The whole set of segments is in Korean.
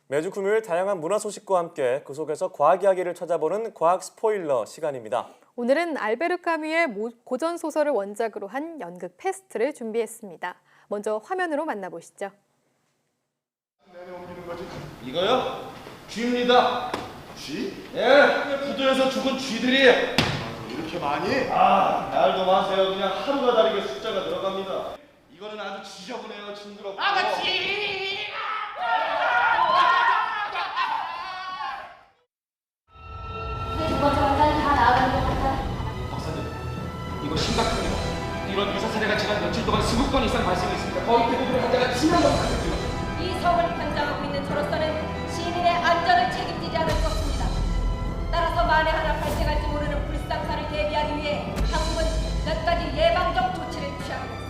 매주 금요일 다양한 문화 소식과 함께 그 속에서 과학 이야기를 찾아보는 과학 스포일러 시간입니다. 오늘은 알베르 카뮈의 고전 소설을 원작으로 한 연극 페스트를 준비했습니다. 먼저 화면으로 만나보시죠. 이거요? 쥐입니다. 쥐? 예, 부두에서 죽은 쥐들이에요. 이렇게 많이? 말도 마세요. 그냥 하루가 다르게 숫자가 들어갑니다. 이거는 아주 지저분해요. 징그럽고. 두 번째 환자는 다 나아가는 것 같아. 박사님, 이거 심각합니다. 이런 의사 사례가 지난 며칠 동안 20건 이상 발생했습니다. 거의 대부분의 환자가 치명적 상태입니다. 이 성을 편장하고 있는 저로서는 시민의 안전을 책임지지 않을 수 없습니다. 따라서 만에 하나 발생할지 모르는 불상사를 대비하기 위해 한국은 몇 가지 예방적 조치를 취하고 있습니다.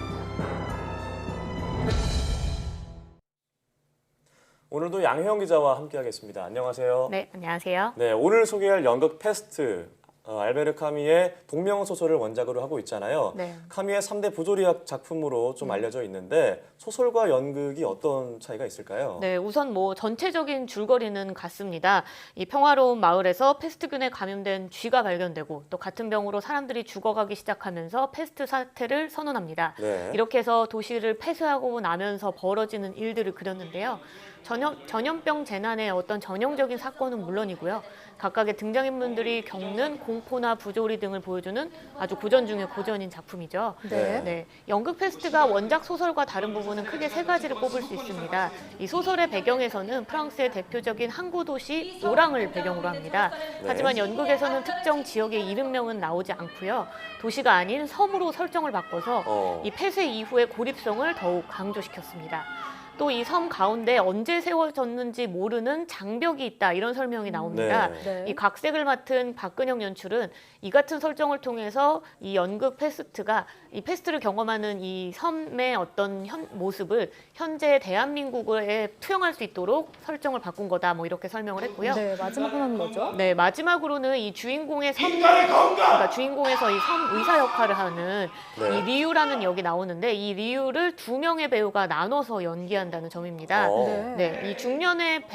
오늘도 양혜영 기자와 함께하겠습니다. 안녕하세요. 네, 안녕하세요. 네, 오늘 소개할 연극 페스트, 알베르 카뮈의 동명소설을 원작으로 하고 있잖아요. 네. 카뮈의 3대 부조리학 작품으로 좀 알려져 있는데 소설과 연극이 어떤 차이가 있을까요? 네, 우선 전체적인 줄거리는 같습니다. 이 평화로운 마을에서 페스트균에 감염된 쥐가 발견되고 또 같은 병으로 사람들이 죽어가기 시작하면서 페스트 사태를 선언합니다. 네. 이렇게 해서 도시를 폐쇄하고 나면서 벌어지는 일들을 그렸는데요. 전염병 재난의 어떤 전형적인 사건은 물론이고요. 각각의 등장인물들이 겪는 공포나 부조리 등을 보여주는 아주 고전 중의 고전인 작품이죠. 네. 연극 페스트가 원작 소설과 다른 부분은 크게 세 가지를 꼽을 수 있습니다. 이 소설의 배경에서는 프랑스의 대표적인 항구 도시 오랑을 배경으로 합니다. 하지만 연극에서는 특정 지역의 이름명은 나오지 않고요. 도시가 아닌 섬으로 설정을 바꿔서 이 폐쇄 이후의 고립성을 더욱 강조시켰습니다. 또 이 섬 가운데 언제 세워졌는지 모르는 장벽이 있다, 이런 설명이 나옵니다. 네. 이 각색을 맡은 박근영 연출은 이 같은 설정을 통해서 이 연극 페스트가 이 페스트를 경험하는 이 섬의 어떤 모습을 현재 대한민국에 투영할 수 있도록 설정을 바꾼 거다, 이렇게 설명을 했고요. 네, 마지막으로는 뭐죠? 네, 마지막으로는 이 주인공의 그러니까 주인공에서 이 섬 의사 역할을 하는 네. 이 리우라는 역이 나오는데, 이 리우를 두 명의 배우가 나눠서 연기한다는 점입니다. 네, 이 중년의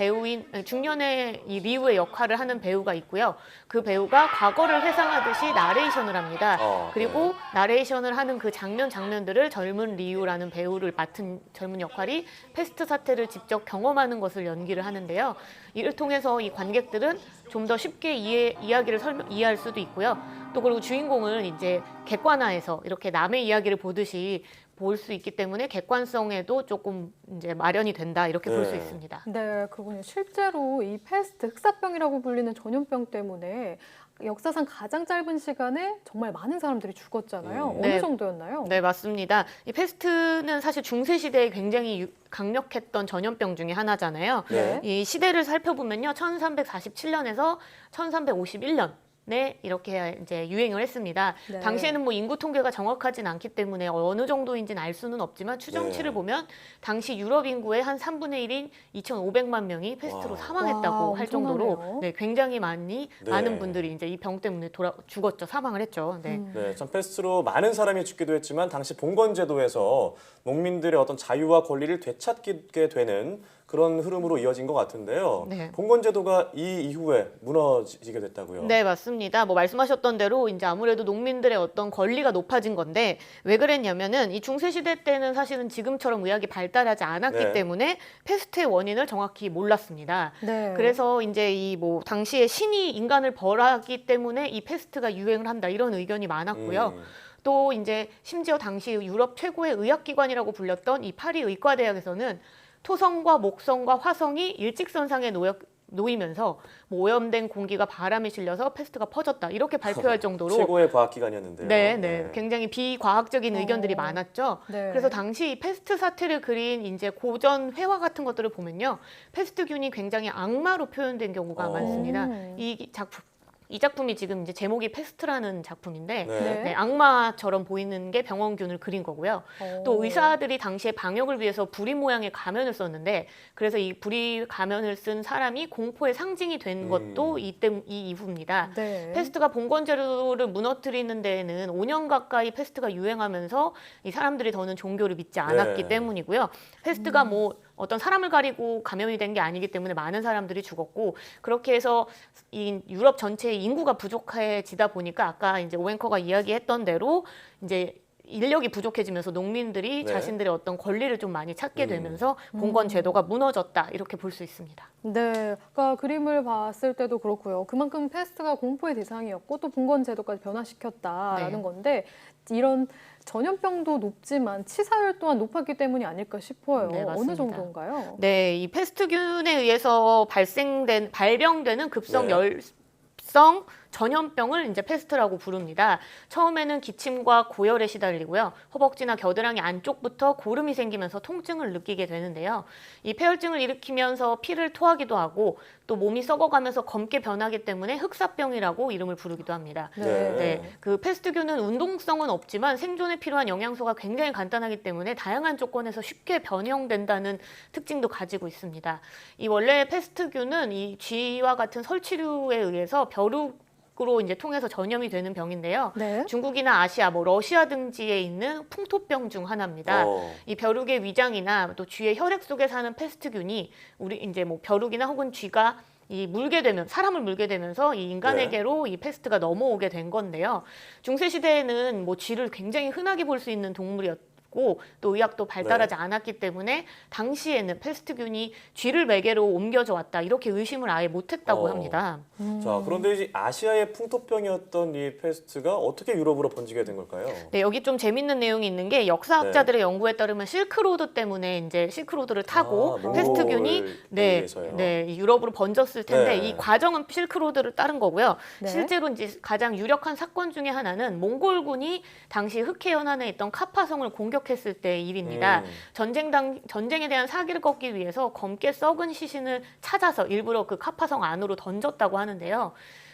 이 리우의 역할을 하는 배우가 있고요. 그 배우가 과거를 회상하듯이 나레이션을 합니다. 그리고 나레이션을 하는 그 장면들을 젊은 리우라는 배우를 맡은 젊은 역할이 페스트 사태를 직접 경험하는 것을 연기를 하는데요. 이를 통해서 이 관객들은 좀 더 쉽게 이야기를 이해할 수도 있고요. 또 그리고 주인공은 이제 객관화해서 이렇게 남의 이야기를 보듯이 볼 수 있기 때문에 객관성에도 조금 이제 마련이 된다, 이렇게 볼 수 있습니다. 네, 그렇군요. 실제로 이 페스트, 흑사병이라고 불리는 전염병 때문에 역사상 가장 짧은 시간에 정말 많은 사람들이 죽었잖아요. 어느 네. 정도였나요? 네, 맞습니다. 이 페스트는 사실 중세 시대에 굉장히 강력했던 전염병 중에 하나잖아요. 네. 이 시대를 살펴보면요, 1347년에서 1351년. 네, 이렇게 이제 유행을 했습니다. 네. 당시에는 인구 통계가 정확하진 않기 때문에 어느 정도인지는 알 수는 없지만 추정치를 보면 당시 유럽 인구의 한 3분의 1인 2,500만 명이 페스트로 사망했다고 와, 할 정도로 엄청나네요. 네, 굉장히 많은 분들이 이제 이 병 때문에 죽었죠. 사망을 했죠. 네. 네, 참 페스트로 많은 사람이 죽기도 했지만 당시 봉건제도에서 농민들의 어떤 자유와 권리를 되찾게 되는 그런 흐름으로 이어진 것 같은데요. 네. 봉건제도가 이 이후에 무너지게 됐다고요? 네, 맞습니다. 말씀하셨던 대로 이제 아무래도 농민들의 어떤 권리가 높아진 건데, 왜 그랬냐면은 이 중세시대 때는 사실은 지금처럼 의학이 발달하지 않았기 네. 때문에 페스트의 원인을 정확히 몰랐습니다. 네. 그래서 이제 당시에 신이 인간을 벌하기 때문에 이 페스트가 유행을 한다, 이런 의견이 많았고요. 또 이제 심지어 당시 유럽 최고의 의학기관이라고 불렸던 이 파리 의과대학에서는 토성과 목성과 화성이 일직선상에 놓이면서 오염된 공기가 바람에 실려서 페스트가 퍼졌다, 이렇게 발표할 정도로 최고의 과학기관이었는데요. 네, 굉장히 비과학적인 의견들이 많았죠. 네. 그래서 당시 이 페스트 사태를 그린 이제 고전 회화 같은 것들을 보면요, 페스트균이 굉장히 악마로 표현된 경우가 많습니다. 이 작품이 지금 이제 제목이 페스트라는 작품인데 네. 네, 악마처럼 보이는 게 병원균을 그린 거고요. 또 의사들이 당시에 방역을 위해서 부리 모양의 가면을 썼는데, 그래서 이 부리 가면을 쓴 사람이 공포의 상징이 된 것도 이 이후입니다. 네. 페스트가 봉건제도를 무너뜨리는 데에는 5년 가까이 페스트가 유행하면서 이 사람들이 더는 종교를 믿지 않았기 네. 때문이고요. 페스트가 어떤 사람을 가리고 감염이 된 게 아니기 때문에 많은 사람들이 죽었고 그렇게 해서 이 유럽 전체의 인구가 부족해지다 보니까 아까 이제 오앵커가 이야기했던 대로 이제 인력이 부족해지면서 농민들이 네. 자신들의 어떤 권리를 좀 많이 찾게 되면서 봉건 제도가 무너졌다 이렇게 볼 수 있습니다. 네, 그러니까 그림을 봤을 때도 그렇고요. 그만큼 패스트가 공포의 대상이었고 또 봉건 제도까지 변화시켰다라는 네. 건데 이런 전염병도 높지만 치사율 또한 높았기 때문이 아닐까 싶어요. 네, 어느 맞습니다. 정도인가요? 네, 이 패스트균에 의해서 발병되는 급성 네. 열성 전염병을 이제 패스트라고 부릅니다. 처음에는 기침과 고열에 시달리고요. 허벅지나 겨드랑이 안쪽부터 고름이 생기면서 통증을 느끼게 되는데요. 이 폐혈증을 일으키면서 피를 토하기도 하고 또 몸이 썩어가면서 검게 변하기 때문에 흑사병이라고 이름을 부르기도 합니다. 네. 네, 그 패스트균은 운동성은 없지만 생존에 필요한 영양소가 굉장히 간단하기 때문에 다양한 조건에서 쉽게 변형된다는 특징도 가지고 있습니다. 이 원래 패스트균은 이 쥐와 같은 설치류에 의해서 벼룩으로 이제 통해서 전염이 되는 병인데요. 네. 중국이나 아시아, 러시아 등지에 있는 풍토병 중 하나입니다. 이 벼룩의 위장이나 또 쥐의 혈액 속에 사는 패스트균이 우리 이제 벼룩이나 혹은 쥐가 사람을 물게 되면서 이 인간에게로 이 패스트가 넘어오게 된 건데요. 중세 시대에는 쥐를 굉장히 흔하게 볼 수 있는 동물이었고 또 의학도 발달하지 않았기 때문에 당시에는 패스트균이 쥐를 매개로 옮겨져 왔다 이렇게 의심을 아예 못했다고 합니다. 자, 그런데 이제 아시아의 풍토병이었던 이 패스트가 어떻게 유럽으로 번지게 된 걸까요? 네, 여기 좀 재밌는 내용이 있는 게 역사학자들의 연구에 따르면 실크로드 때문에 이제 실크로드를 타고 패스트균이 이 유럽으로 번졌을 텐데 이 과정은 실크로드를 따른 거고요. 네. 실제로 이제 가장 유력한 사건 중에 하나는 몽골군이 당시 흑해 연안에 있던 카파성을 공격했을 때의 일입니다. 전쟁에 대한 사기를 꺾기 위해서 검게 썩은 시신을 찾아서 일부러 그 카파성 안으로 던졌다고 하는데요.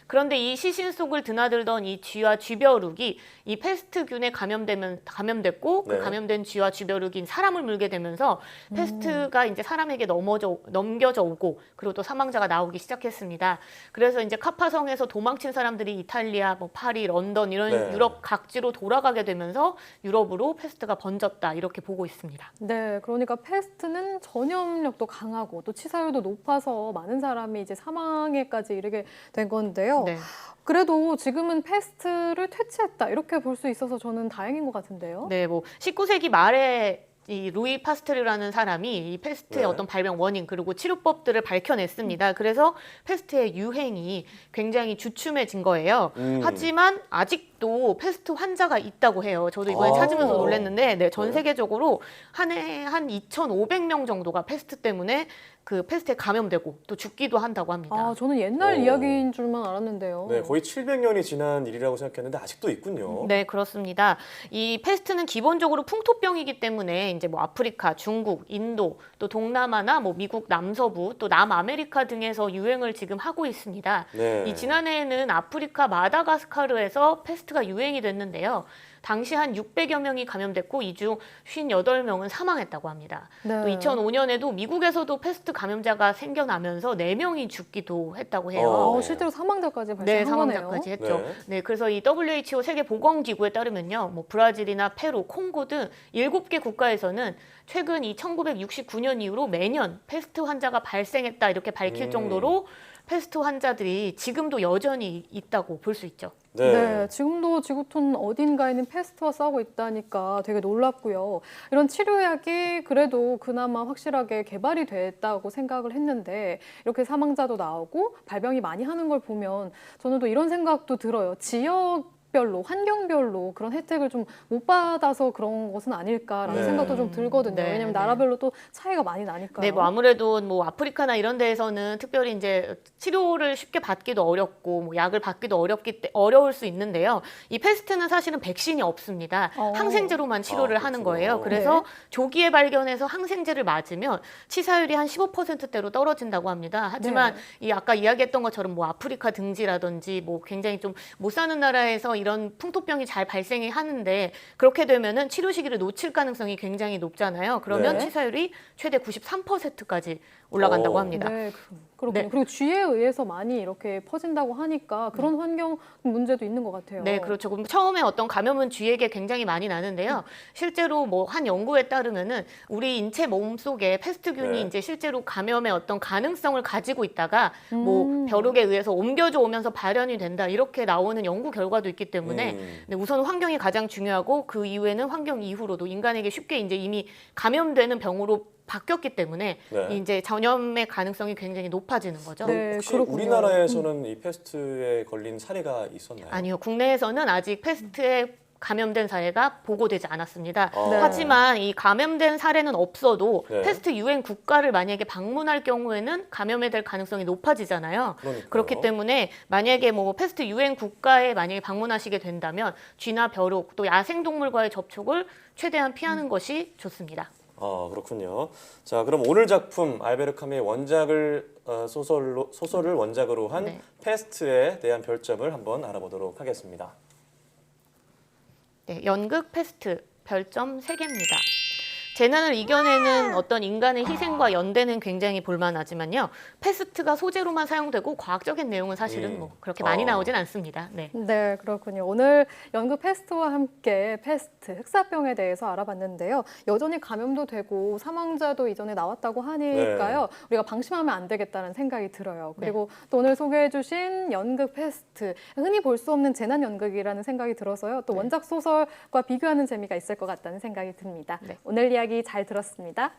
그런데 이 시신 속을 드나들던 이 쥐와 쥐벼룩이 이 패스트균에 감염됐고 그 감염된 쥐와 쥐벼룩이 사람을 물게 되면서 패스트가 이제 사람에게 넘겨져 오고 그리고 또 사망자가 나오기 시작했습니다. 그래서 이제 카파성에서 도망친 사람들이 이탈리아, 파리, 런던 이런 유럽 각지로 돌아가게 되면서 유럽으로 패스트가 번졌다 이렇게 보고 있습니다. 네, 그러니까 패스트는 전염력도 강하고 또 치사율도 높아서 많은 사람이 이제 사망에까지 이르게 된 건데요. 네. 그래도 지금은 패스트를 퇴치했다 이렇게 볼 수 있어서 저는 다행인 것 같은데요. 네, 19세기 말에 이 루이 파스테르라는 사람이 이 패스트의 어떤 발병 원인 그리고 치료법들을 밝혀냈습니다. 그래서 패스트의 유행이 굉장히 주춤해진 거예요. 하지만 아직도 패스트 환자가 있다고 해요. 저도 이번에 찾으면서 놀랐는데 전 세계적으로 한 해에 한 2,500명 정도가 패스트 때문에 그 패스트에 감염되고 또 죽기도 한다고 합니다. 아, 저는 옛날 이야기인 줄만 알았는데요. 네, 거의 700년이 지난 일이라고 생각했는데 아직도 있군요. 네, 그렇습니다. 이 패스트는 기본적으로 풍토병이기 때문에 이제 아프리카, 중국, 인도, 또 동남아나 미국 남서부, 또 남아메리카 등에서 유행을 지금 하고 있습니다. 네. 이 지난해에는 아프리카 마다가스카르에서 패스트가 유행이 됐는데요. 당시 한 600여 명이 감염됐고 이 중 58명은 사망했다고 합니다. 네. 또 2005년에도 미국에서도 패스트 감염자가 생겨나면서 4명이 죽기도 했다고 해요. 실제로 사망자까지 발생한 네, 거네요. 사망자까지 했죠. 네, 그래서 이 WHO 세계보건기구에 따르면요, 브라질이나 페루, 콩고 등 7개 국가에서는 최근 이 1969년 이후로 매년 패스트 환자가 발생했다 이렇게 밝힐 정도로 패스트 환자들이 지금도 여전히 있다고 볼 수 있죠. 네, 지금도 지구촌 어딘가에는 패스트와 싸우고 있다니까 되게 놀랍고요. 이런 치료약이 그래도 그나마 확실하게 개발이 됐다고 생각을 했는데 이렇게 사망자도 나오고 발병이 많이 하는 걸 보면 저는 또 이런 생각도 들어요. 지역별로, 환경별로 그런 혜택을 좀 못 받아서 그런 것은 아닐까라는 생각도 좀 들거든요. 네, 왜냐하면 네. 나라별로 또 차이가 많이 나니까요. 네, 아무래도 아프리카나 이런 데에서는 특별히 이제 치료를 쉽게 받기도 어렵고 약을 받기도 어려울 수 있는데요. 이 패스트는 사실은 백신이 없습니다. 항생제로만 치료를 하는 거예요. 그래서 조기에 발견해서 항생제를 맞으면 치사율이 한 15%대로 떨어진다고 합니다. 하지만 이 아까 이야기했던 것처럼 아프리카 등지라든지 굉장히 좀 못 사는 나라에서 이런 풍토병이 잘 발생이 하는데 그렇게 되면은 치료 시기를 놓칠 가능성이 굉장히 높잖아요. 그러면 네. 치사율이 최대 93%까지 올라간다고 합니다. 네, 그렇군요. 네. 그리고 쥐에 의해서 많이 이렇게 퍼진다고 하니까 그런 환경 문제도 있는 것 같아요. 네, 그렇죠. 그럼 처음에 어떤 감염은 쥐에게 굉장히 많이 나는데요. 실제로 뭐 한 연구에 따르면은 우리 인체 몸 속에 패스트균이 네. 이제 실제로 감염의 어떤 가능성을 가지고 있다가 뭐 벼룩에 의해서 옮겨져 오면서 발현이 된다 이렇게 나오는 연구 결과도 있기 때문에 네, 우선 환경이 가장 중요하고 그 이후에는 환경 이후로도 인간에게 쉽게 이제 이미 감염되는 병으로 바뀌었기 때문에 네. 이제 전염의 가능성이 굉장히 높아지는 거죠. 네. 혹시 그렇군요. 우리나라에서는 이 패스트에 걸린 사례가 있었나요? 아니요, 국내에서는 아직 패스트에 감염된 사례가 보고되지 않았습니다. 네. 하지만 이 감염된 사례는 없어도 네. 패스트 유행 국가를 만약에 방문할 경우에는 감염이 될 가능성이 높아지잖아요. 그러니까요. 그렇기 때문에 만약에 뭐 패스트 유행 국가에 만약에 방문하시게 된다면 쥐나 벼룩 또 야생동물과의 접촉을 최대한 피하는 것이 좋습니다. 아, 그렇군요. 자, 그럼 오늘 작품 알베르 카미의 원작을 소설을 원작으로 한 네. 패스트에 대한 별점을 한번 알아보도록 하겠습니다. 네, 연극 패스트 별점 3개입니다. 재난을 이겨내는 어떤 인간의 희생과 연대는 굉장히 볼만하지만요. 패스트가 소재로만 사용되고 과학적인 내용은 사실은 뭐 그렇게 많이 나오진 않습니다. 네. 네, 그렇군요. 오늘 연극 패스트와 함께 패스트, 흑사병에 대해서 알아봤는데요. 여전히 감염도 되고 사망자도 이전에 나왔다고 하니까요. 우리가 방심하면 안 되겠다는 생각이 들어요. 그리고 또 오늘 소개해 주신 연극 패스트, 흔히 볼 수 없는 재난 연극이라는 생각이 들어서요. 또 원작 소설과 비교하는 재미가 있을 것 같다는 생각이 듭니다. 네. 오늘 이야기 잘 들었습니다.